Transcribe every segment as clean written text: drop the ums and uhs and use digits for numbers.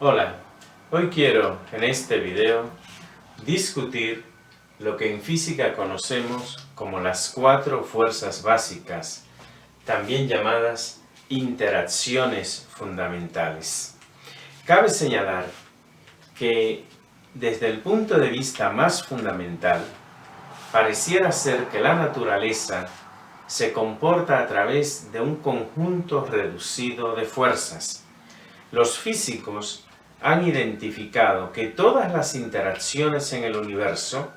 Hola, hoy quiero en este video discutir lo que en física conocemos como las 4 fuerzas básicas, también llamadas interacciones fundamentales. Cabe señalar que desde el punto de vista más fundamental, pareciera ser que la naturaleza se comporta a través de un conjunto reducido de fuerzas. Los físicos han identificado que todas las interacciones en el universo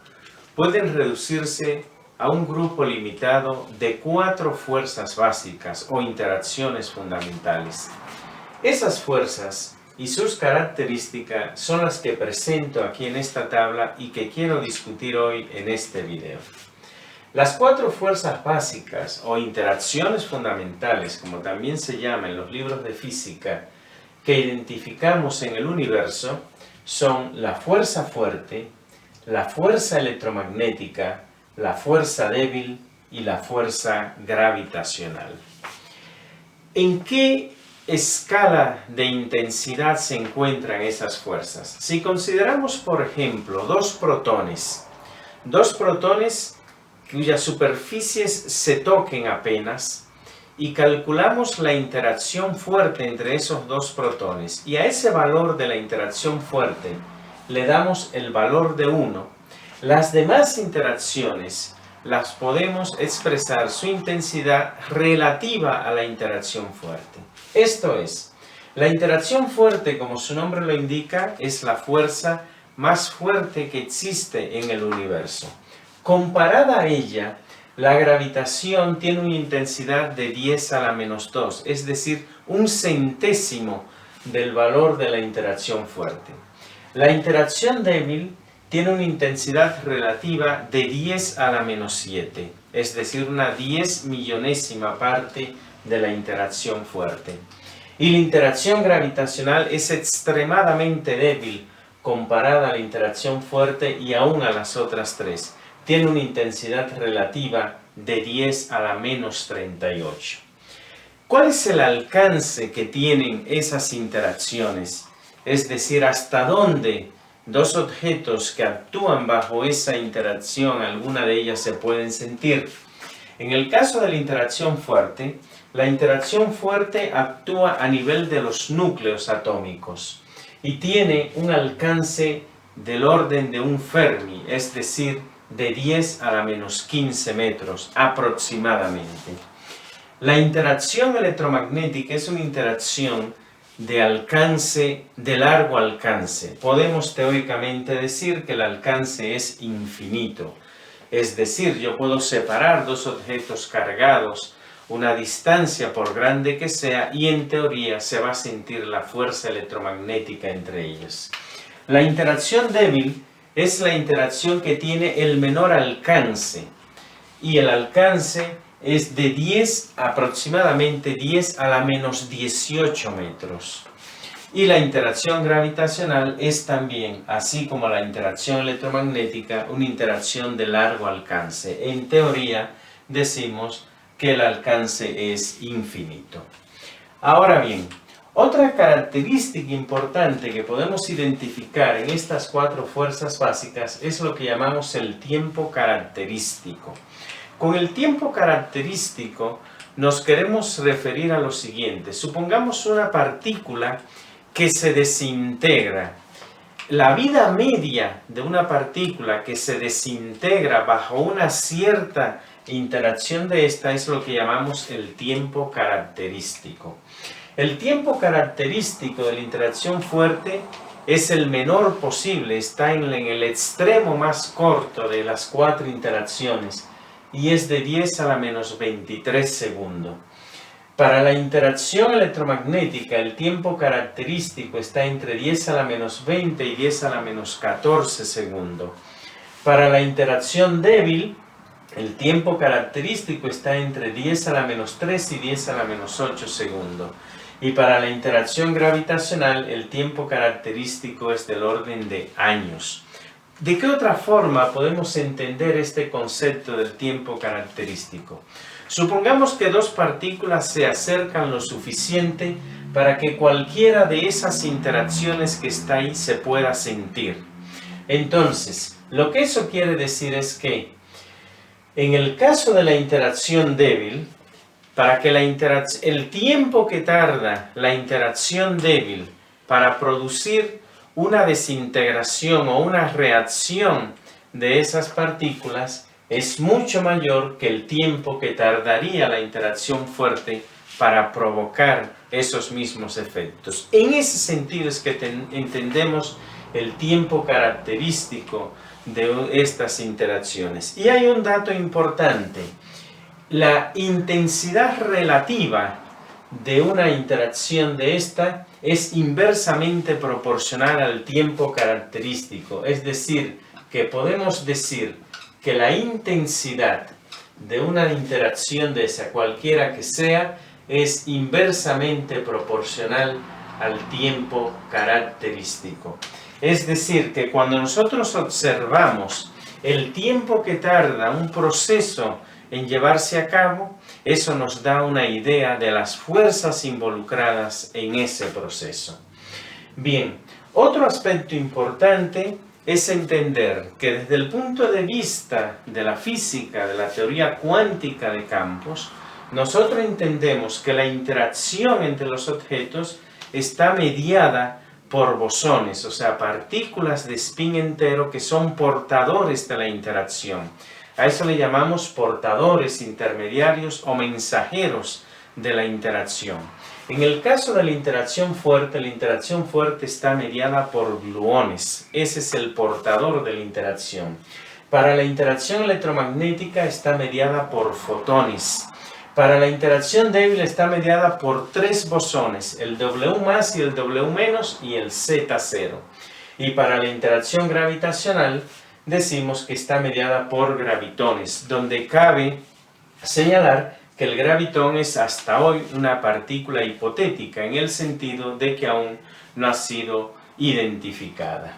pueden reducirse a un grupo limitado de 4 fuerzas básicas o interacciones fundamentales. Esas fuerzas y sus características son las que presento aquí en esta tabla y que quiero discutir hoy en este video. Las 4 fuerzas básicas o interacciones fundamentales, como también se llama en los libros de física, que identificamos en el universo son la fuerza fuerte, la fuerza electromagnética, la fuerza débil y la fuerza gravitacional. ¿En qué escala de intensidad se encuentran esas fuerzas? Si consideramos, por ejemplo, dos protones cuyas superficies se toquen apenas, y calculamos la interacción fuerte entre esos dos protones, y a ese valor de la interacción fuerte le damos el valor de 1, las demás interacciones las podemos expresar su intensidad relativa a la interacción fuerte. Esto es, la interacción fuerte, como su nombre lo indica, es la fuerza más fuerte que existe en el universo. Comparada a ella, la gravitación tiene una intensidad de 10 a la menos 2, es decir, 1/100º del valor de la interacción fuerte. La interacción débil tiene una intensidad relativa de 10 a la menos 7, es decir, una 10.000.000ª parte de la interacción fuerte. Y la interacción gravitacional es extremadamente débil comparada a la interacción fuerte y aún a las otras 3. Tiene una intensidad relativa de 10 a la menos 38. ¿Cuál es el alcance que tienen esas interacciones? Es decir, ¿hasta dónde dos objetos que actúan bajo esa interacción, alguna de ellas se pueden sentir? En el caso de la interacción fuerte, la interacción fuerte actúa a nivel de los núcleos atómicos y tiene un alcance del orden de un Fermi, es decir, de 10 a la menos 15 metros aproximadamente. La interacción electromagnética es una interacción de largo alcance. Podemos teóricamente decir que el alcance es infinito. Es decir, yo puedo separar dos objetos cargados una distancia por grande que sea y en teoría se va a sentir la fuerza electromagnética entre ellos. La interacción débil es la interacción que tiene el menor alcance y el alcance es de aproximadamente 10 a la menos 18 metros. Y la interacción gravitacional es también, así como la interacción electromagnética, una interacción de largo alcance. En teoría decimos que el alcance es infinito. Ahora bien, otra característica importante que podemos identificar en estas 4 fuerzas básicas es lo que llamamos el tiempo característico. Con el tiempo característico nos queremos referir a lo siguiente. Supongamos una partícula que se desintegra. La vida media de una partícula que se desintegra bajo una cierta interacción de esta es lo que llamamos el tiempo característico. El tiempo característico de la interacción fuerte es el menor posible, está en el extremo más corto de las 4 interacciones y es de 10 a la menos 23 segundos. Para la interacción electromagnética el tiempo característico está entre 10 a la menos 20 y 10 a la menos 14 segundos. Para la interacción débil el tiempo característico está entre 10 a la menos 3 y 10 a la menos 8 segundos. Y para la interacción gravitacional, el tiempo característico es del orden de años. ¿De qué otra forma podemos entender este concepto del tiempo característico? Supongamos que dos partículas se acercan lo suficiente para que cualquiera de esas interacciones que está ahí se pueda sentir. Entonces, lo que eso quiere decir es que en el caso de la interacción débil, para que el tiempo que tarda la interacción débil para producir una desintegración o una reacción de esas partículas es mucho mayor que el tiempo que tardaría la interacción fuerte para provocar esos mismos efectos. En ese sentido es que entendemos el tiempo característico de estas interacciones. Y hay un dato importante. La intensidad relativa de una interacción de esta es inversamente proporcional al tiempo característico. Es decir, que podemos decir que la intensidad de una interacción de esa, cualquiera que sea, es inversamente proporcional al tiempo característico. Es decir, que cuando nosotros observamos el tiempo que tarda un proceso en llevarse a cabo, eso nos da una idea de las fuerzas involucradas en ese proceso. Bien, otro aspecto importante es entender que desde el punto de vista de la física, de la teoría cuántica de campos, nosotros entendemos que la interacción entre los objetos está mediada por bosones, o sea, partículas de spin entero que son portadores de la interacción. A eso le llamamos portadores intermediarios o mensajeros de la interacción. En el caso de la interacción fuerte está mediada por gluones. Ese es el portador de la interacción. Para la interacción electromagnética está mediada por fotones. Para la interacción débil está mediada por 3 bosones, el W+ y el W- y el Z0. Y para la interacción gravitacional decimos que está mediada por gravitones, donde cabe señalar que el gravitón es hasta hoy una partícula hipotética, en el sentido de que aún no ha sido identificada.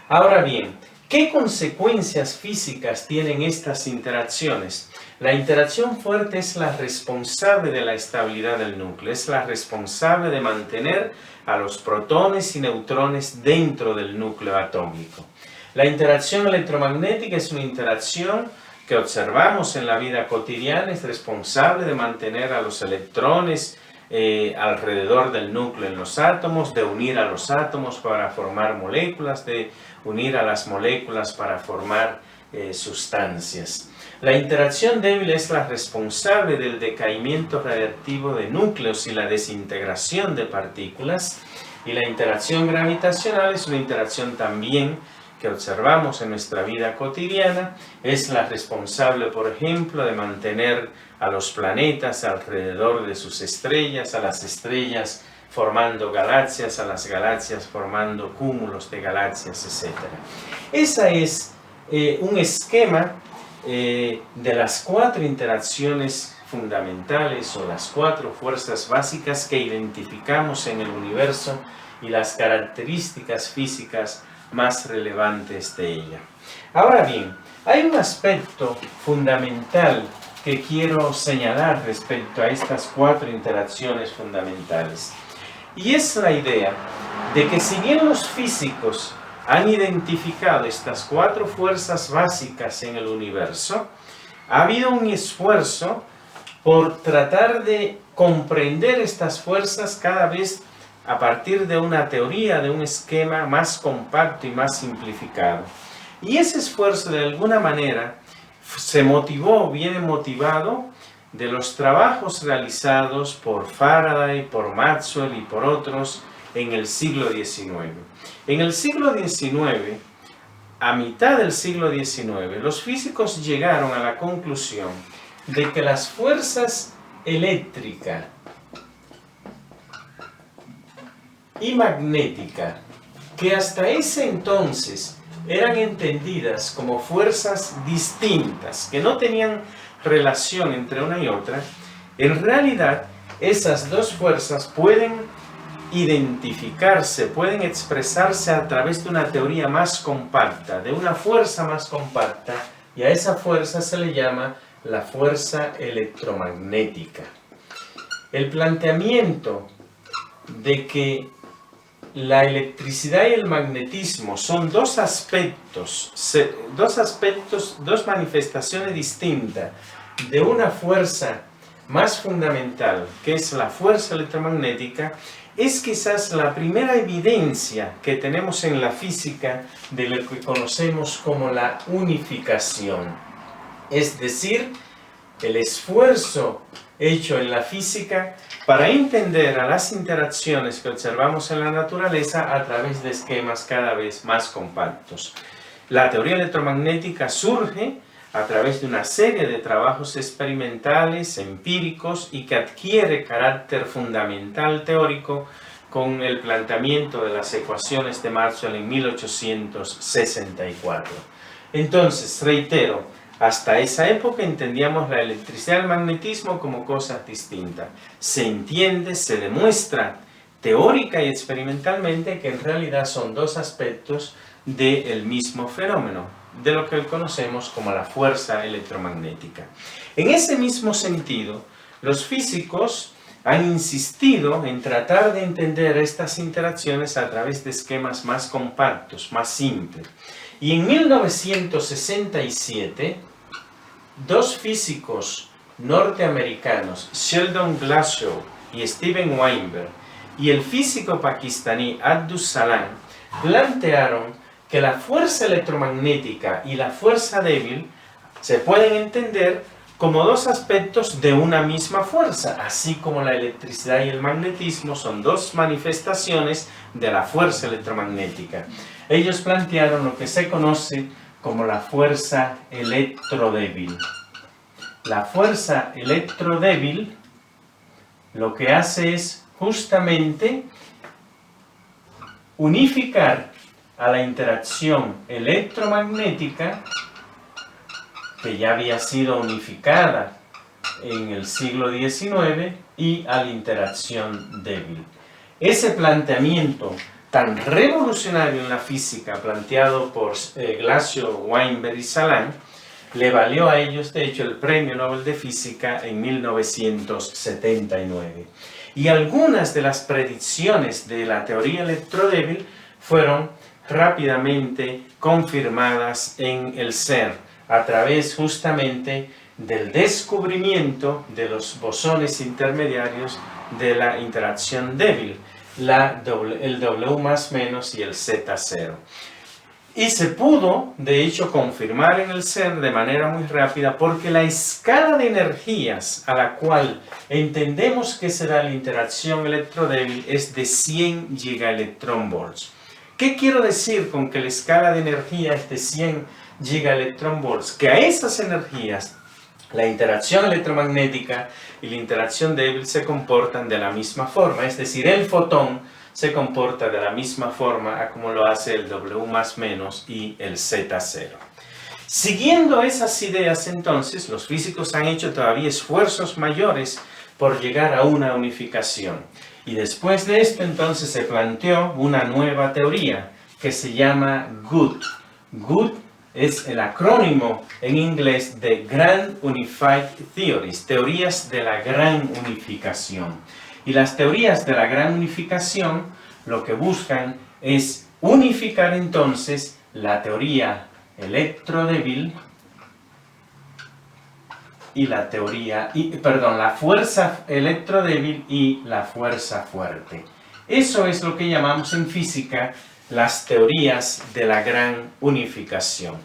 Ahora bien, ¿qué consecuencias físicas tienen estas interacciones? La interacción fuerte es la responsable de la estabilidad del núcleo, es la responsable de mantener a los protones y neutrones dentro del núcleo atómico. La interacción electromagnética es una interacción que observamos en la vida cotidiana, es responsable de mantener a los electrones alrededor del núcleo en los átomos, de unir a los átomos para formar moléculas, de unir a las moléculas para formar sustancias. La interacción débil es la responsable del decaimiento radiactivo de núcleos y la desintegración de partículas, y la interacción gravitacional es una interacción también que observamos en nuestra vida cotidiana, es la responsable, por ejemplo, de mantener a los planetas alrededor de sus estrellas, a las estrellas formando galaxias, a las galaxias formando cúmulos de galaxias, etc. Ese es un esquema de las 4 interacciones fundamentales o las 4 fuerzas básicas que identificamos en el universo y las características físicas más relevantes de ella. Ahora bien, hay un aspecto fundamental que quiero señalar respecto a estas 4 interacciones fundamentales, y es la idea de que si bien los físicos han identificado estas 4 fuerzas básicas en el universo, ha habido un esfuerzo por tratar de comprender estas fuerzas cada vez a partir de una teoría, de un esquema más compacto y más simplificado. Y ese esfuerzo, de alguna manera, viene motivado de los trabajos realizados por Faraday, por Maxwell y por otros en el siglo XIX. En el siglo XIX, a mitad del siglo XIX, los físicos llegaron a la conclusión de que las fuerzas eléctrica y magnética, que hasta ese entonces eran entendidas como fuerzas distintas, que no tenían relación entre una y otra, en realidad esas dos fuerzas pueden identificarse, pueden expresarse a través de una teoría más compacta, de una fuerza más compacta, y a esa fuerza se le llama la fuerza electromagnética. El planteamiento de que la electricidad y el magnetismo son dos manifestaciones distintas de una fuerza más fundamental, que es la fuerza electromagnética, es quizás la primera evidencia que tenemos en la física de lo que conocemos como la unificación. Es decir, el esfuerzo hecho en la física para entender a las interacciones que observamos en la naturaleza a través de esquemas cada vez más compactos. La teoría electromagnética surge a través de una serie de trabajos experimentales, empíricos, y que adquiere carácter fundamental teórico con el planteamiento de las ecuaciones de Maxwell en 1864. Entonces, reitero, hasta esa época entendíamos la electricidad y el magnetismo como cosas distintas. Se entiende, se demuestra teórica y experimentalmente que en realidad son dos aspectos del mismo fenómeno, de lo que conocemos como la fuerza electromagnética. En ese mismo sentido, los físicos han insistido en tratar de entender estas interacciones a través de esquemas más compactos, más simples. Y en 1967, dos físicos norteamericanos, Sheldon Glashow y Steven Weinberg, y el físico pakistaní Abdus Salam, plantearon que la fuerza electromagnética y la fuerza débil se pueden entender como dos aspectos de una misma fuerza, así como la electricidad y el magnetismo son dos manifestaciones de la fuerza electromagnética. Ellos plantearon lo que se conoce como la fuerza electrodébil. La fuerza electrodébil lo que hace es justamente unificar a la interacción electromagnética, que ya había sido unificada en el siglo XIX, y a la interacción débil. Ese planteamiento tan revolucionario en la física, planteado por Glashow, Weinberg y Salam, le valió a ellos, de hecho, el Premio Nobel de Física en 1979. Y algunas de las predicciones de la teoría electrodébil fueron rápidamente confirmadas en el CERN, a través justamente del descubrimiento de los bosones intermediarios de la interacción débil, el W más menos y el Z0. Y se pudo, de hecho, confirmar en el CERN de manera muy rápida, porque la escala de energías a la cual entendemos que será la interacción electrodébil es de 100 gigaelectronvolts. ¿Qué quiero decir con que la escala de energía es de 100 gigaelectronvolts? Que a esas energías, la interacción electromagnética y la interacción débil se comportan de la misma forma, es decir, el fotón se comporta de la misma forma a como lo hace el W más menos y el Z0. Siguiendo esas ideas, entonces, los físicos han hecho todavía esfuerzos mayores por llegar a una unificación. Y después de esto, entonces, se planteó una nueva teoría que se llama GUT. GUT es el acrónimo en inglés de Grand Unified Theories, teorías de la gran unificación. Y las teorías de la gran unificación lo que buscan es unificar entonces la teoría electrodébil y la fuerza electrodébil y la fuerza fuerte. Eso es lo que llamamos en física las teorías de la gran unificación.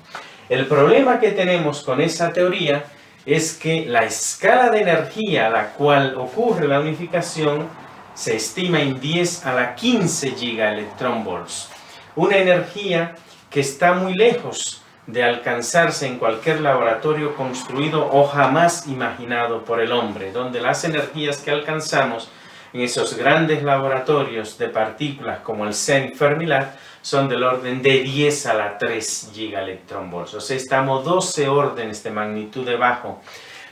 El problema que tenemos con esa teoría es que la escala de energía a la cual ocurre la unificación se estima en 10 a la 15 gigaelectronvolts. Una energía que está muy lejos de alcanzarse en cualquier laboratorio construido o jamás imaginado por el hombre, donde las energías que alcanzamos en esos grandes laboratorios de partículas como el CERN y Fermilab son del orden de 10 a la 3 gigaelectronvolts. O sea, estamos 12 órdenes de magnitud debajo.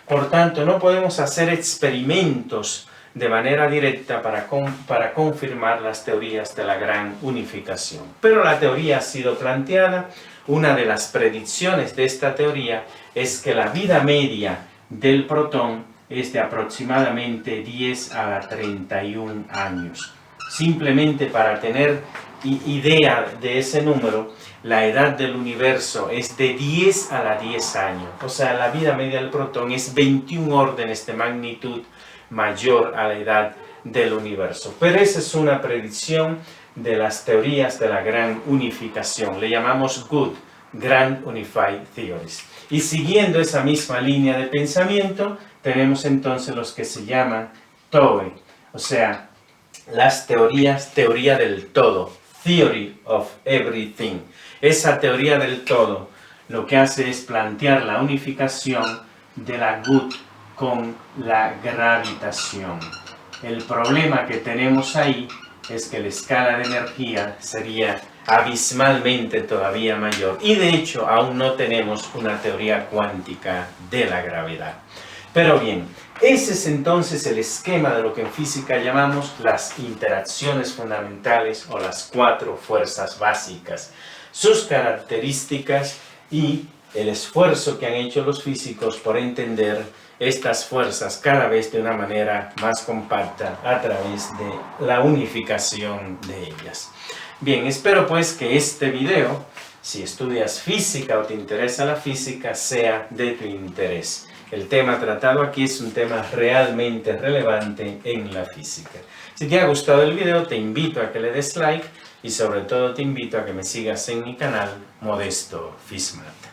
Por tanto, no podemos hacer experimentos de manera directa para confirmar las teorías de la gran unificación. Pero la teoría ha sido planteada. Una de las predicciones de esta teoría es que la vida media del protón es de aproximadamente 10 a la 31 años. simplemente para tener idea de ese número, la edad del universo es de 10 a la 10 años. O sea, la vida media del protón es 21 órdenes de magnitud mayor a la edad del universo. Pero esa es una predicción de las teorías de la gran unificación. Le llamamos GUT, Grand Unified Theories. Y siguiendo esa misma línea de pensamiento, tenemos entonces los que se llaman TOE, o sea, las teorías, teoría del todo, Theory of Everything. Esa teoría del todo lo que hace es plantear la unificación de la GUT con la gravitación. El problema que tenemos ahí es que la escala de energía sería abismalmente todavía mayor. Y de hecho aún no tenemos una teoría cuántica de la gravedad. Pero bien, ese es entonces el esquema de lo que en física llamamos las interacciones fundamentales o las 4 fuerzas básicas, sus características y el esfuerzo que han hecho los físicos por entender estas fuerzas cada vez de una manera más compacta a través de la unificación de ellas. Bien, espero pues que este video, si estudias física o te interesa la física, sea de tu interés. El tema tratado aquí es un tema realmente relevante en la física. Si te ha gustado el video, te invito a que le des like y sobre todo te invito a que me sigas en mi canal Modesto Fismat.